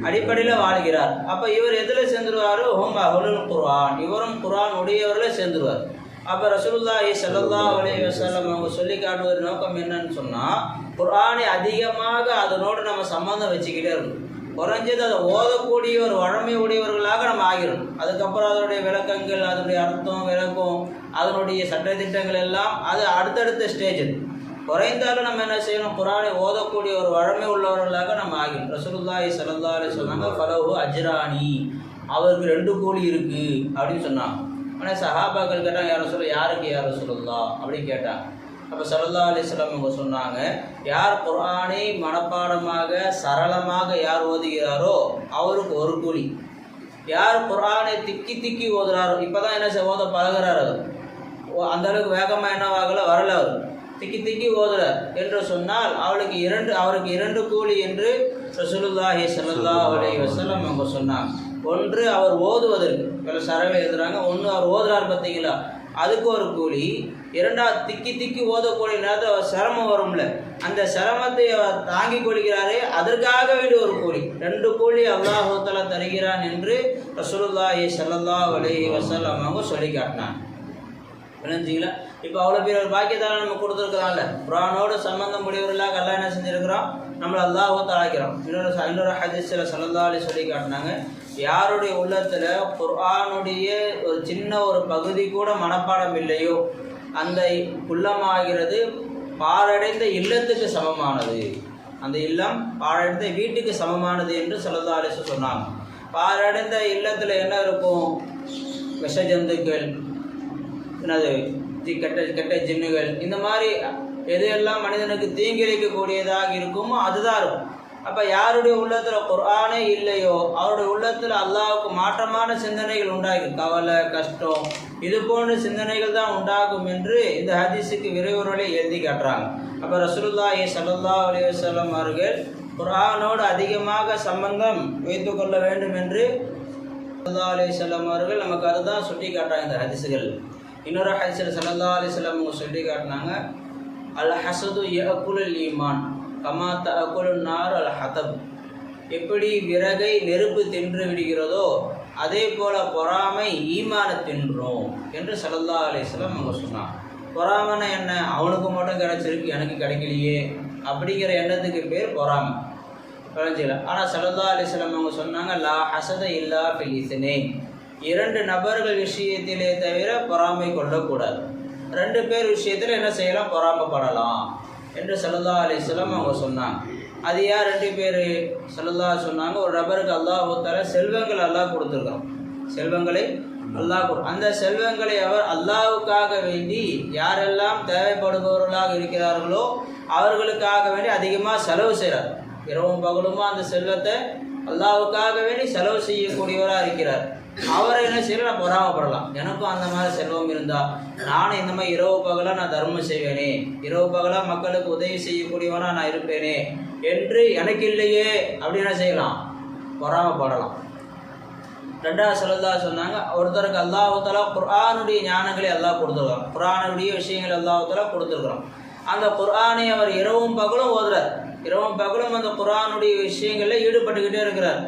அடிப்படையில் வாழ்கிறார். அப்போ இவர் எதில் சேர்ந்துருவார்? ஹும் அஹ்லுல் குர்ஆன், இவரும் குர்ஆன் உடையவர்களே சேர்ந்துருவார். அப்போ ரசூலுல்லாஹி ஸல்லல்லாஹு அலைஹி வஸல்லம் அவங்க சொல்லி காட்டுவதன் நோக்கம் என்னன்னு சொன்னால், குர்ஆனை அதிகமாக அதனோடு நம்ம சம்பந்தம் வச்சுக்கிட்டே இருக்கணும். குறைஞ்சது அதை ஓதக்கூடிய ஒரு வழமை உடையவர்களாக நம்ம ஆகிடும். அதுக்கப்புறம் அதனுடைய விளக்கங்கள், அதனுடைய அர்த்தம், விளக்கம், அதனுடைய சட்டத்திட்டங்கள் எல்லாம் அது அடுத்தடுத்த ஸ்டேஜ். குறைந்தாலும் நம்ம என்ன செய்யணும்? குர்ஆனை ஓதக்கூடிய ஒரு வழமை உள்ளவர்களாக நம்ம ஆகிடும். ரசூலுல்லாஹி ஸல்லல்லாஹு அலைஹி வஸல்லம் ஃபலஹு அஜ்ரானி, அவருக்கு 2 கூலி இருக்குது அப்படின்னு சொன்னாங்க. ஆனால் சஹாபாக்கள் கேட்டாங்க, யார் ரசூலுல்லாஹ், யாருக்கு யார் ரசூலுல்லாஹ் அப்படின்னு கேட்டாங்க. அப்போ ஸல்லல்லாஹு அலைஹி வஸல்லம் அவங்க சொன்னாங்க, யார் குர்ஆனை மனப்பாடமாக சரளமாக யார் ஓதுகிறாரோ அவருக்கு 1 கூலி. யார் குர்ஆனை திக்கி திக்கி ஓதுறாரோ, இப்போ தான் என்ன ஓத பழகிறார், அவர் அந்த அளவுக்கு வேகமாக என்னவாகல வரல, அவர் திக்கி திக்கி ஓதுறார் என்று சொன்னால் அவருக்கு 2 கூலி என்று ரசூலுல்லாஹி ஸல்லல்லாஹு அலைஹி வஸல்லம் அவங்க சொன்னாங்க. ஒன்று அவர் ஓதுவதற்கு சரவை எழுதுறாங்க, ஒன்று அவர் ஓதுறார் பார்த்தீங்களா அதுக்கு 1 கூலி. 2வது திக்கி திக்கி ஓதக்கூடிய நேரத்தில் அவர் சிரமம் வரும்ல, அந்த சிரமத்தை அவர் தாங்கி கொள்கிறாரே அதற்காக வேண்டிய 1 கூலி. 2 கூலி அல்லாஹ் தஆலா தருகிறான் என்று ரசூலுல்லாஹி ஸல்லல்லாஹு அலைஹி வஸல்லம் அவங்க சொல்லி காட்டினாங்க. விளங்குங்களா? இப்போ அவ்வளோ பேர் ஒரு பாக்கியத்தால் நம்ம கொடுத்துருக்குறான்ல, குர்ஆனோடு சம்பந்தம் உடையவர்களாக அல்லாஹ் என்ன செஞ்சுருக்கிறோம்? நம்மளை அல்லாஹ் தாழ்க்கிறோம். இன்னொரு ஹதீஸில் ஸல்லல்லாஹு அலைஹி சொல்லி காட்டினாங்க, யாருடைய உள்ளத்தில் குர்ஆனுடைய ஒரு சின்ன ஒரு பகுதி கூட மனப்பாடம் இல்லையோ அந்த உள்ளமாகிறது பாழடைந்த இல்லத்துக்கு சமமானது, அந்த இல்லம் பாழடைந்த வீட்டுக்கு சமமானது என்று ஸல்லல்லாஹு அலைஹி சொன்னாங்க. பாழடைந்த இல்லத்தில் என்ன இருக்கும்? விஷஜந்துக்கள், என்னது கெட்ட கெட்ட ஜின்னுகள், இந்த மாதிரி எது எல்லாம் மனிதனுக்கு தீங்கிழைக்கக்கூடியதாக இருக்குமோ அதுதான் இருக்கும். அப்போ யாருடைய உள்ளத்தில் குர்ஆனே இல்லையோ அவருடைய உள்ளத்தில் அல்லாஹ்வுக்கு மாற்றமான சிந்தனைகள் உண்டாகும். கவலை, கஷ்டம், இது போன்ற சிந்தனைகள் தான் உண்டாகும் என்று இந்த ஹதீஸுக்கு விரைவுரையை எழுதி காட்டுறாங்க. அப்போ ரசூலுல்லாஹி ஸல்லல்லாஹு அலைஹி வஸல்லம் அவர்கள் குர்ஆனோடு அதிகமாக சம்பந்தம் வைத்து கொள்ள வேண்டும் என்று ஸல்லல்லாஹு அலைஹி வஸல்லம் அவர்கள் நமக்கு அதுதான் சுட்டி காட்டுறாங்க இந்த ஹதீஸுகள். இன்னொரு ஹதீஸில் ஸல்லல்லாஹு அலைஹி வஸல்லம் அவங்க சொல்லி காட்டினாங்க, அல் ஹஸது யஅகுலுல் ஈமான் கமா தஅகுலுன் நார் அல் ஹதப், எப்படி விறகை நெருப்பு தின்று விடுகிறதோ அதே போல் பொறாமை ஈமானை தின்றும் என்று ஸல்லல்லாஹு அலைஹி வஸல்லம் அவங்க சொன்னாங்க. பொறாமைன்னா என்ன? அவனுக்கு மட்டும் கிடைச்சிருக்கு எனக்கு கிடைக்கலையே அப்படிங்கிற எண்ணத்துக்கு பேர் பொறாமை. விளைஞ்சில. ஆனால் ஸல்லல்லாஹு அலைஹி வஸல்லம் அவங்க சொன்னாங்க, லா ஹஸத இல்லா ஃபில் இஸ்னைன், 2 நபர்கள் விஷயத்திலே தவிர பொறாமை கொள்ளக்கூடாது. 2 பேர் விஷயத்தில் என்ன செய்யலாம்? பொறாமைப்படலாம் என்று ஸல்லல்லாஹு அலைஹி வஸல்லம் அவங்க சொன்னாங்க. அது யார் 2 பேர்? ஸல்லல்லாஹு சொன்னாங்க, ஒரு நபருக்கு அல்லாஹ் தஆலா செல்வங்கள் அல்லாஹ் கொடுத்துருக்கான். செல்வங்களை அல்லாஹ் அந்த செல்வங்களை அவர் அல்லாஹ்வுக்காக வேண்டி யாரெல்லாம் தேவைப்படுபவர்களாக இருக்கிறார்களோ அவர்களுக்காக வேண்டி அதிகமாக செலவு செய்கிறார். இரவும் பகலுமா அந்த செல்வத்தை அல்லாஹ்வுக்காக வேண்டி செலவு செய்யக்கூடியவராக இருக்கிறார். அவரை என்ன செய்யலாம்? நான் பொறாமப்படலாம், எனக்கும் அந்த மாதிரி செல்வம் இருந்தால் நானும் இந்த மாதிரி இரவு பகலாக நான் தர்மம் செய்வேனே, இரவு பகலாக மக்களுக்கு உதவி செய்யக்கூடியவனாக நான் இருப்பேனே என்று எனக்கு இல்லையே அப்படின்னு என்ன செய்யலாம்? பொறாமப்படலாம். ரெண்டாவது ஸல்லல்லாஹு சொன்னாங்க, ஒருத்தருக்கு அல்லாஹ் தஆலா குர்ஆனுடைய ஞானங்களை அல்லாஹ் கொடுத்துருக்கான், குர்ஆனுடைய விஷயங்கள் அல்லாஹ் தஆலா கொடுத்துருக்குறான். அந்த குர்ஆனை அவர் இரவும் பகலும் ஓதுறார், இரவும் பகலும் அந்த குர்ஆனுடைய விஷயங்களில் ஈடுபட்டுக்கிட்டே இருக்கிறார்.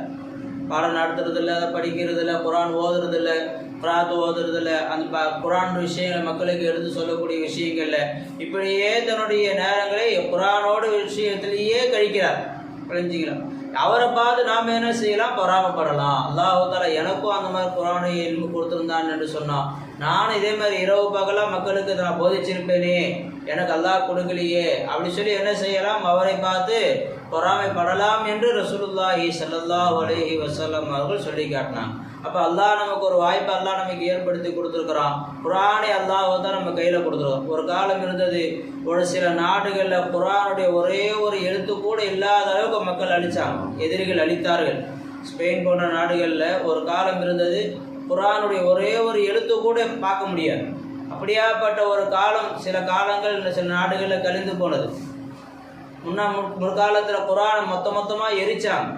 பாடம் நடத்துறதில்ல, அதை படிக்கிறதில்ல, குர்ஆன் ஓதுறதில்ல, கிராத் ஓதுறதில்ல, அந்த குர்ஆன் விஷயங்களை மக்களுக்கு எடுத்து சொல்லக்கூடிய விஷயங்கள்ல இப்படியே தன்னுடைய நேரங்களை குர்ஆனோட விஷயத்திலேயே கழிக்கிறார். புரிஞ்சுக்கலாம். அவரை பார்த்து நாம் என்ன செய்யலாம்? பொறாமப்படலாம். அல்லாஹ் தஆலா எனக்கும் அந்த மாதிரி குர்ஆனை இல்மு கொடுத்துருந்தான் என்று சொன்னான், நானும் இதே மாதிரி இரவு பகலாக மக்களுக்கு நான் போதிச்சிருப்பேனே, எனக்கு அல்லாஹ் கொடுக்கலையே அப்படி சொல்லி என்ன செய்யலாம்? அவரை பார்த்து பொறாமைப்படலாம் என்று ரசூலுல்லாஹி ஸல்லல்லாஹு அலைஹி வஸல்லம் அவர்கள் சொல்லி காட்டினாங்க. அப்போ அல்லாஹ் நமக்கு ஒரு வாய்ப்பை அல்லாஹ் நமக்கு ஏற்படுத்தி கொடுத்துருக்குறான். குர்ஆனை அல்லாஹ் தான் நம்ம கையில் கொடுத்துருக்கோம். ஒரு காலம் இருந்தது, ஒரு சில நாடுகளில் குர்ஆனுடைய ஒரே ஒரு எழுத்து கூட இல்லாத அளவுக்கு மக்கள் அழித்தாங்க, எதிரிகள் அழித்தார்கள். ஸ்பெயின் போன்ற நாடுகளில் ஒரு காலம் இருந்தது, குர்ஆனுடைய ஒரே ஒரு எழுத்து கூட பார்க்க முடியாது. அப்படியாப்பட்ட ஒரு காலம், சில காலங்கள் சில நாடுகளில் கழிந்து போனது. முற்காலத்தில் குர்ஆனை மொத்தமாக எரிச்சாங்க,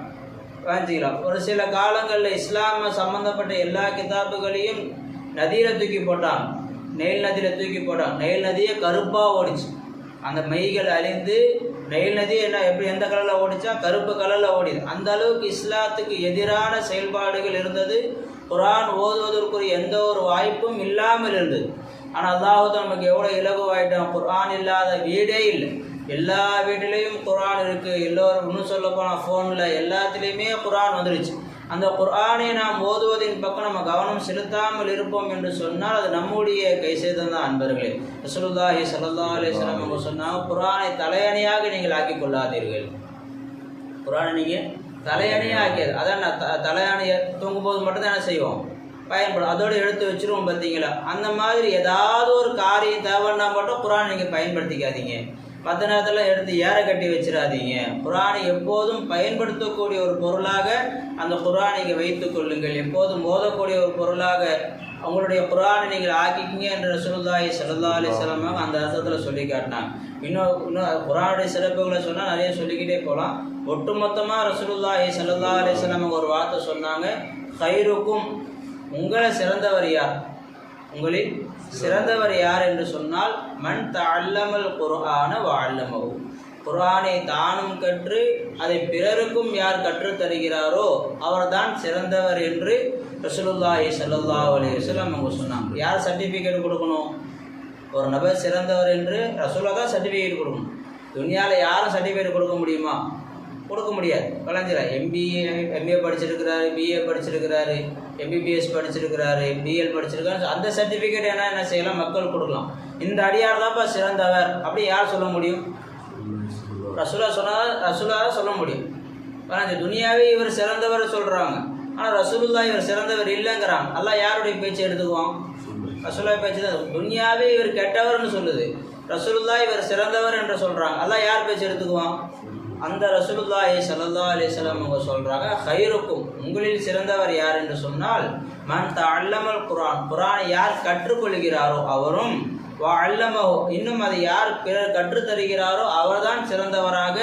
வாங்கிக்கலாம். ஒரு சில காலங்களில் இஸ்லாம சம்பந்தப்பட்ட எல்லா கிதாபுகளையும் நதியில் தூக்கி போட்டாங்க, நெயில் நதியில் தூக்கி போட்டாங்க. நெயில் நதியை கருப்பாக ஓடிச்சு, அந்த மைகள் அழிந்து நெயில் நதி என்ன எப்படி எந்த கலரில் ஓடிச்சா? கருப்பு கலரில் ஓடிது. அந்த அளவுக்கு இஸ்லாத்துக்கு எதிரான செயல்பாடுகள் இருந்தது. குர்ஆன் ஓதுவதற்குரிய எந்த ஒரு வாய்ப்பும் இல்லாமல் இருந்தது. ஆனால் அல்லாஹ் நமக்கு எவ்வளோ இலகுவாயிட்டோம், குர்ஆன் இல்லாத வீடே இல்லை. எல்லா வீட்டிலையும் குர்ஆன் இருக்குது. எல்லோரும் இன்னும் சொல்ல போனால் ஃபோனில் எல்லாத்துலேயுமே குர்ஆன் வந்துருச்சு. அந்த குர்ஆனை நாம் ஓதுவதின் பக்கம் நம்ம கவனம் செலுத்தாமல் இருப்போம் என்று சொன்னால் அது நம்முடைய கை செய்தம் தான். அன்பர்களே, ரசூலுல்லாஹி ஸல்லல்லாஹு அலைஹி வஸல்லம் அவங்க சொன்னாங்க, குர்ஆனை தலையணையாக நீங்கள் ஆக்கிக் கொள்ளாதீர்கள். குர்ஆனை நீங்கள் தலையணையாக ஆக்கியது, அதான் தலையணையை தூங்கும்போது மட்டும்தான் என்ன செய்வோம்? பயன்படும். அதோடு எடுத்து வச்சுருவோம் பார்த்தீங்களா? அந்த மாதிரி ஏதாவது ஒரு காரியம் தேவைன்னா மட்டும் குர்ஆனை நீங்கள் பயன்படுத்திக்காதீங்க. மற்ற நேரத்தில் எடுத்து ஏற கட்டி வச்சிடாதீங்க. குர்ஆனை எப்போதும் பயன்படுத்தக்கூடிய ஒரு பொருளாக அந்த குர்ஆனை நீங்கள் வைத்துக் கொள்ளுங்கள். எப்போதும் ஓதக்கூடிய ஒரு பொருளாக அவங்களுடைய குர்ஆனை நீங்கள் ஆக்கிக்கிங்க என்று ரசூலுல்லாஹி ஸல்லல்லாஹு அலைஹி வஸல்லம் அந்த அர்த்தத்தில் சொல்லி காட்டினாங்க. இன்னும் குர்ஆனுடைய சிறப்புகளை சொன்னால் நிறைய சொல்லிக்கிட்டே போகலாம். ஒட்டுமொத்தமாக ரசூலுல்லாஹி ஸல்லல்லாஹு அலைஹி வஸல்லம் ஒரு வார்த்தை சொன்னாங்க, கைருக்கும், உங்களை சிறந்தவர் யார், உங்களில் சிறந்தவர் யார் என்று சொன்னால், மன் தஅல்லமல் குர்ஆன வஅல்லமஹு, குர்ஆனை தானும் கற்று அதை பிறருக்கும் யார் கற்றுத் தருகிறாரோ அவர்தான் சிறந்தவர் என்று ரசூலுல்லாஹி ஸல்லல்லாஹு அலைஹி வஸல்லம் அவங்க சொன்னாங்க. யார் சர்டிஃபிகேட் கொடுக்கணும்? ஒரு நபர் சிறந்தவர் என்று ரசூலுல்லாஹ் தான் சர்டிஃபிகேட் கொடுக்கணும். துனியாவில் யாரும் சர்டிஃபிகேட் கொடுக்க முடியுமா? கொடுக்க முடியாது. கலைஞரா எம்ஏ படிச்சிருக்கிறாரு, பிஏ படிச்சிருக்கிறாரு, எம்பிபிஎஸ் படிச்சிருக்கிறாரு, பிஎல் படிச்சிருக்காரு, அந்த சர்டிஃபிகேட் என்ன செய்யலாம்? மக்கள் கொடுக்கலாம். இந்த அடியார் தான்ப்பா சிறந்தவர் அப்படி யார் சொல்ல முடியும்? ரசூலா சொன்னால் ரசூலா தான் சொல்ல முடியும். ஆனால் துனியாவே இவர் சிறந்தவர் சொல்கிறாங்க, ஆனால் ரசூலுல்லாஹ் இவர் சிறந்தவர் இல்லைங்கிறாங்க. அல்லாஹ் யாருடைய பேச்சு எடுத்துக்குவான்? ரசூலா பேச்சு தான். துனியாவே இவர் கெட்டவர்னு சொல்லுது, ரசூலுல்லாஹ் இவர் சிறந்தவர் என்று சொல்கிறாங்க. அல்லாஹ் யார் பேச்சு எடுத்துக்குவான்? அந்த ரசூலுல்லாஹி ஸல்லல்லாஹு அலைஹி வஸல்லம் அவங்க சொல்கிறாங்க, கைருக்கும், உங்களில் சிறந்தவர் யார் என்று சொன்னால், மன் தஅல்லமல் குர்ஆன், குர்ஆனை யார் கற்றுக்கொள்கிறாரோ அவரும், வஅல்லமஹு, இன்னும் அதை யார் பிறர் கற்றுத்தருகிறாரோ அவர்தான் சிறந்தவராக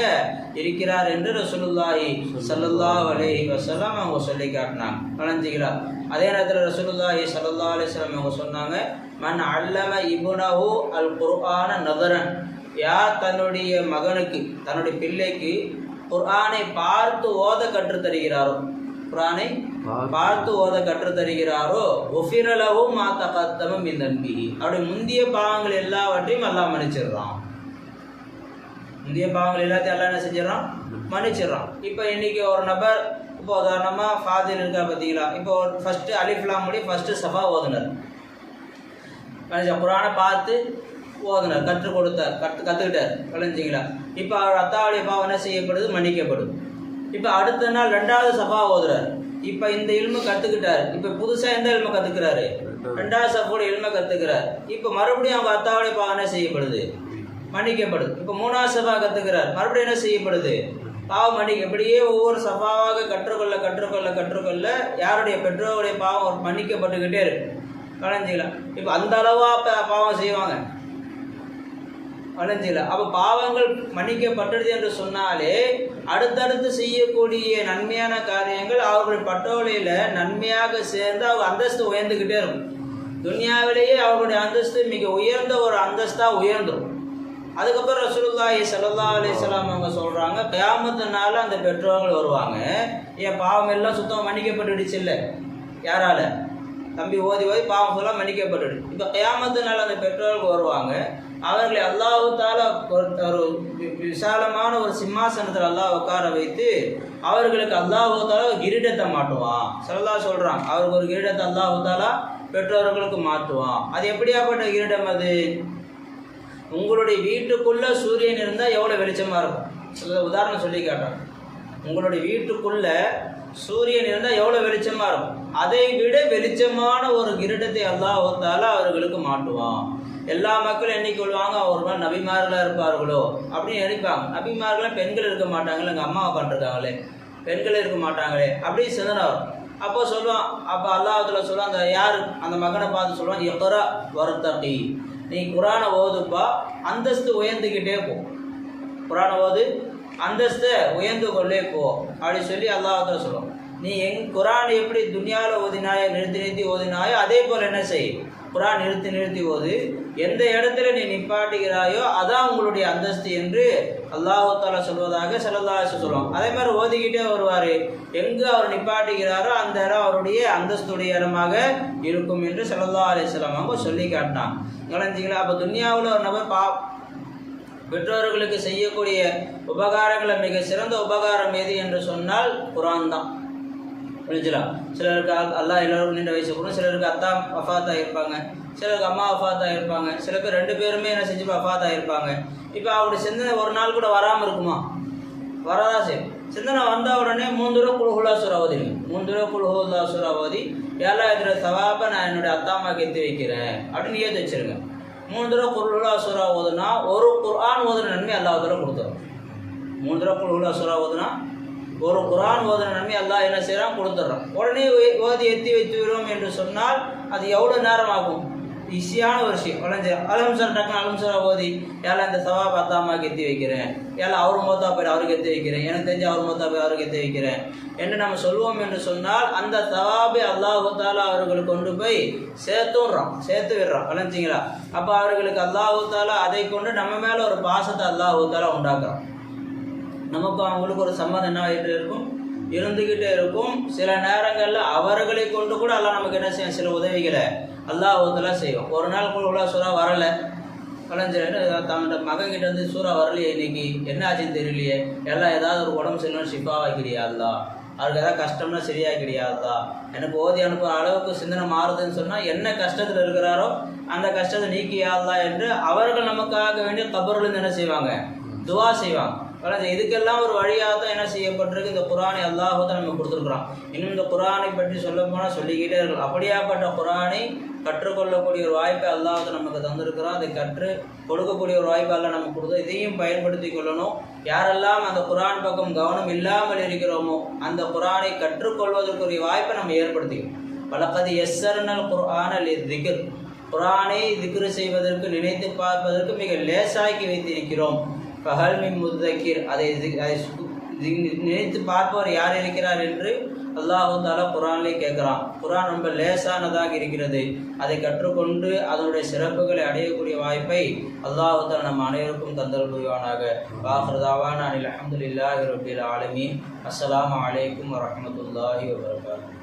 இருக்கிறார் என்று ரசூலுல்லாஹி ஸல்லல்லாஹு அலைஹி வஸல்லம் அவங்க சொல்லி காட்டினாங்க. வணஞ்சிக்கிறார். அதே நேரத்தில் ரசூலுல்லாஹி ஸல்லல்லாஹு அலைஹி வஸல்லம் அவங்க சொன்னாங்க, மன் அல்லம இப்னஹு அல் குர்ஆன நதரன், யார் தன்னுடைய மகனுக்கு தன்னுடைய பிள்ளைக்கு குர்ஆனை பார்த்து ஓத கற்றுத்தருகிறாரோ, குர்ஆனை பார்த்து ஓத கற்றுத்தருகிறாரோ, ஒஃபிரலஹு மா தகத்தம மின் தன்பிஹி, அவருடைய முந்திய பாவங்கள் எல்லாவற்றையும் அல்லாஹ் மன்னிச்சிடுறான். முந்திய பாவங்கள் எல்லாத்தையும் அல்லாஹ் என்ன செஞ்சிடறான்? மன்னிச்சிடறான். இப்போ இன்னைக்கு ஒரு நபர், இப்போ உதாரணமாக ஃபாதில் இருக்கா பார்த்தீங்களா? இப்போ ஃபஸ்ட்டு அலிஃப்லாம் முடி ஃபஸ்ட்டு சஃபா ஓதுனர், குர்ஆனை பார்த்து ஓதுனர், கற்றுக் கொடுத்தார், கற்றுக்கிட்டார், விளைஞ்சிங்களா? இப்போ அவர் அத்தாவுடைய பாவம் என்ன செய்யப்படுது? மன்னிக்கப்படுது. இப்போ அடுத்த நாள் ரெண்டாவது சஃபா ஓதுறார். இப்போ இந்த இல்மு கற்றுக்கிட்டார். இப்போ புதுசாக எந்த இல்மு கற்றுக்கிறாரு? ரெண்டாவது சஃபோட இல்மை கற்றுக்கிறார். இப்போ மறுபடியும் அவங்க அத்தாவுடைய பாவம் என்ன செய்யப்படுது? மன்னிக்கப்படுது. இப்போ மூணாவது சஃபா கற்றுக்கிறார், மறுபடியும் என்ன செய்யப்படுது? பாவம் மன்னிக்க. இப்படியே ஒவ்வொரு சஃபாவாக கற்றுக்கொள்ள கற்றுக்கொள்ள கற்றுக்கொள்ள யாருடைய பெற்றோருடைய பாவம் மன்னிக்கப்பட்டுக்கிட்டே இருக்கு. விளைஞ்சிக்கலாம். இப்போ அந்த அளவாக பாவம் செய்வாங்க. வளைஞ்சில. அப்போ பாவங்கள் மன்னிக்கப்பட்டது என்று சொன்னாலே அடுத்தடுத்து செய்யக்கூடிய நன்மையான காரியங்கள் அவர்கள் பட்டோலையில் நன்மையாக சேர்ந்து அவங்க அந்தஸ்து உயர்ந்துக்கிட்டே இருக்கும். துன்யாவிலேயே அவர்களுடைய அந்தஸ்து மிக உயர்ந்த ஒரு அந்தஸ்தாக உயர்ந்துடும். அதுக்கப்புறம் ரசூலுல்லாஹி ஸல்லல்லாஹு அலைஹி வஸல்லம் அவங்க சொல்கிறாங்க, கியாமத்து நாள் அந்த பெற்றோர்கள் வருவாங்க. என் பாவம் எல்லாம் சுத்தமாக மன்னிக்கப்பட்டுடுச்சு இல்லை, யாரால? தம்பி ஓதி ஓதி பாவம் ஃபுல்லாக மன்னிக்கப்பட்டுடு. இப்போ கியாமத்து நாள் அந்த பெற்றோர்கள் வருவாங்க. அவர்களை அல்லாஹ் தஆலா ஒரு விசாலமான ஒரு சிம்மாசனத்தில் அல்லாஹ் உட்கார வைத்து அவர்களுக்கு அல்லாஹ் தஆலா கிரீடத்தை மாட்டுவான். ஸல்லல்லாஹு சொல்கிறான், அவருக்கு ஒரு கிரீடத்தை அல்லாஹ் தஆலா பெற்றோர்களுக்கு மாட்டுவான். அது எப்படியாப்பட்ட கிரீடம்? அது உங்களுடைய வீட்டுக்குள்ளே சூரியன் இருந்தால் எவ்வளோ வெளிச்சமாக இருக்கும். சில உதாரணம் சொல்லி காட்டுறாங்க. உங்களுடைய வீட்டுக்குள்ளே சூரியன் இருந்தால் எவ்வளோ வெளிச்சமாக இருக்கும். அதை விட வெளிச்சமான ஒரு கிரீடத்தை அல்லாஹ் தஆலா அவர்களுக்கு மாட்டுவான். எல்லா மக்களும் எண்ணிக்கை கொள்வாங்க, ஒரு நாள் நபிமார்களாக இருப்பார்களோ அப்படின்னு நினைப்பாங்க. நபிமார்களாக பெண்கள் இருக்க மாட்டாங்களே, எங்கள் அம்மா உட்காந்துருக்காங்களே, பெண்கள் இருக்க மாட்டாங்களே அப்படி சிந்தனை வரும். அப்போ சொல்லுவான், அப்போ அல்லாஹ் சொல்லுவான், அந்த யார் அந்த மகனை பார்த்து சொல்லுவான், இக்ரா வர்தகி, நீ குரானை ஓதுப்பா, அந்தஸ்து உயர்ந்துக்கிட்டே போ. குரானை ஓது, அந்தஸ்தை உயர்ந்து கொள்ளே போ அப்படின்னு சொல்லி அல்லாஹ் சொல்லுவான். நீ குரான் எப்படி துன்யாவில் ஓதினாயோ, நிறுத்தி நிறுத்தி ஓதினாயோ, அதே போல் என்ன செய், குரான் நிறுத்தி நிறுத்தி ஓது. எந்த இடத்துல நீ நிப்பாட்டுகிறாயோ அதான் உங்களுடைய அந்தஸ்து என்று அல்லாஹ் தஆலா சொல்வதாக ஸல்லல்லாஹு அலைஹி வஸல்லம் சொல்லுவாங்க. அதே மாதிரி ஓதிக்கிட்டே வருவார். எங்கே அவர் நிப்பாட்டுகிறாரோ அந்த இடம் அவருடைய அந்தஸ்துடைய இடமாக இருக்கும் என்று ஸல்லல்லாஹு அலைஹி வஸல்லம் அவங்க சொல்லி காட்டினாங்க. கலஞ்சிங்களா? அப்போ துன்யாவில் ஒரு நபர் பெற்றோர்களுக்கு செய்யக்கூடிய உபகாரங்களை மிக சிறந்த உபகாரம் எது என்று சொன்னால் குரான் தான். புரிஞ்சுலாம்? சிலருக்கு அல்லாஹ் எல்லோருக்கும் நீண்ட வயசு கொடுக்கும். சிலருக்கு அத்தா வஃபாத்தாக இருப்பாங்க, சிலருக்கு அம்மா வஃபாத்தாக இருப்பாங்க, சில பேர் 2 பேருமே என்ன செஞ்சு வஃபாத்தாக இருப்பாங்க. இப்போ அவருடைய சிந்தனை ஒரு நாள் கூட வராமல் இருக்குமா? வரதா சரி. சிந்தனை வந்தால் உடனே 3 தடவை குல் ஹுவல்லாஹ் சூரா ஓதிடுங்க. 3 தடவை குல் ஹுவல்லாஹ் சூரா ஓதி ஏழா இதில் சவாபை நான் என்னுடைய அத்தாமாக்கு எத்தி வைக்கிறேன் அப்படின்னு ஏற்றி வச்சுருங்க. 3 தடவை குல் ஹுவல்லாஹ் சூரா ஓதுனா ஒரு குர்ஆன் ஓதுன நன்மை அல்லாஹ் தஆலா கொடுத்துரும். 3 தடவை குல் ஹுவல்லாஹ் சூரா ஓதுனா ஒரு குர்ஆன் ஓதுன நன்மை அல்லாஹ் என்ன செய்கிறான், கொடுத்துட்றான். உடனே ஓதி எத்தி வைத்து விடுவோம் என்று சொன்னால் அது எவ்வளோ நேரம் ஆகும்? ஈஸியான ஒரு விஷயம். உடனே அலம்சர் டக்குன்னு அலம்சரா ஓதி ஏழை இந்த சவாப் அத்தாமாக்கு எத்தி வைக்கிறேன், ஏழை அவர் மொத்தா போய் அவருக்கு எத்தி வைக்கிறேன், எனக்கு தெரிஞ்ச அவர் மொத்தா போய் அவருக்கு எத்தி வைக்கிறேன் என்று நம்ம சொல்லுவோம் என்று சொன்னால் அந்த சவாபை அல்லாஹ் தஆலா அவர்களுக்கு கொண்டு போய் சேர்த்து விடுறான். வளைஞ்சிங்களா? அப்போ அவர்களுக்கு அல்லாஹ் தஆலா அதை கொண்டு நம்ம மேலே ஒரு பாசத்தை அல்லாஹ் தஆலா உண்டாக்குறான். நமக்கும் அவங்களுக்கு ஒரு சம்மதம் என்ன ஆகிட்டு இருக்கும், இருந்துக்கிட்டே இருக்கும். சில நேரங்களில் அவர்களை கொண்டு கூட அல்லாஹ் நமக்கு என்ன செய்யும், சில உதவிகளை அல்லாஹ் தஆலா செய்வோம். ஒரு நாள் குல் ஹுவல்லாஹ் சூரா வரலை, கலைஞர் தன்னோட மகன்கிட்ட வந்து சூறா வரலையே, இன்னைக்கு என்ன ஆச்சுன்னு தெரியலையே, எல்லாம் ஏதாவது ஒரு உடம்பு சரியில்லைன்னு ஷிஃபா வைக்கிறியா அல்லா, அவருக்கு ஏதாவது கஷ்டம்னா சரியாக்கிறியாதா, எனக்கு ஓதி அனுப்புகிற அளவுக்கு சிந்தனை மாறுதுன்னு சொன்னால் என்ன கஷ்டத்தில் இருக்கிறாரோ அந்த கஷ்டத்தை நீக்கியாதா என்று அவர்கள் நமக்காக வேண்டிய கபர்லேருந்து என்ன செய்வாங்க, துவா செய்வாங்க. இதுக்கெல்லாம் ஒரு வழியாக தான் என்ன செய்யப்பட்டிருக்கு, இந்த குர்ஆனை அல்லாஹ் தான் நம்ம கொடுத்துருக்குறான். இன்னும் இந்த குர்ஆனை பற்றி சொல்ல போனால் சொல்லிக்கிட்டே இருக்கலாம். அப்படியாப்பட்ட குர்ஆனை கற்றுக்கொள்ளக்கூடிய ஒரு வாய்ப்பை அல்லாஹ் நமக்கு தந்திருக்கிறான். அதை கற்று கொடுக்கக்கூடிய ஒரு வாய்ப்பை அல்லாஹ் நமக்கு கொடுத்து இதையும் பயன்படுத்தி கொள்ளணும். யாரெல்லாம் அந்த குர்ஆன் பக்கம் கவனம் இல்லாமல் இருக்கிறோமோ அந்த குர்ஆனை கற்றுக்கொள்வதற்குரிய வாய்ப்பை நம்ம ஏற்படுத்திக்கணும். வலகத் யஸ்ஸர்னல் குர்ஆன லிذிக்ர், குர்ஆனை திக்ர் செய்வதற்கு நினைத்து பார்ப்பதற்கு மிக லேசாக்கி வைத்திருக்கிறோம். ஃபஹல் மின் முத்தக்கிர், அதை நினைத்து பார்ப்பவர் யார் இருக்கிறார் என்று அல்லாஹ் தஆலா குர்ஆனிலே கேட்குறான். குர்ஆன் ரொம்ப லேசானதாக இருக்கிறது. அதை கற்றுக்கொண்டு அதனுடைய சிறப்புகளை அடையக்கூடிய வாய்ப்பை அல்லாஹ் தஆலா நம் அனைவருக்கும் தந்தல் புரிவானாக. வாஹிரு தஅவானா அல்ஹம்துலில்லாஹி ரப்பில் ஆலமீன். அஸ்ஸலாமு அலைக்கும் வரஹ்மத்துல்லாஹி வபரகாத்துஹு.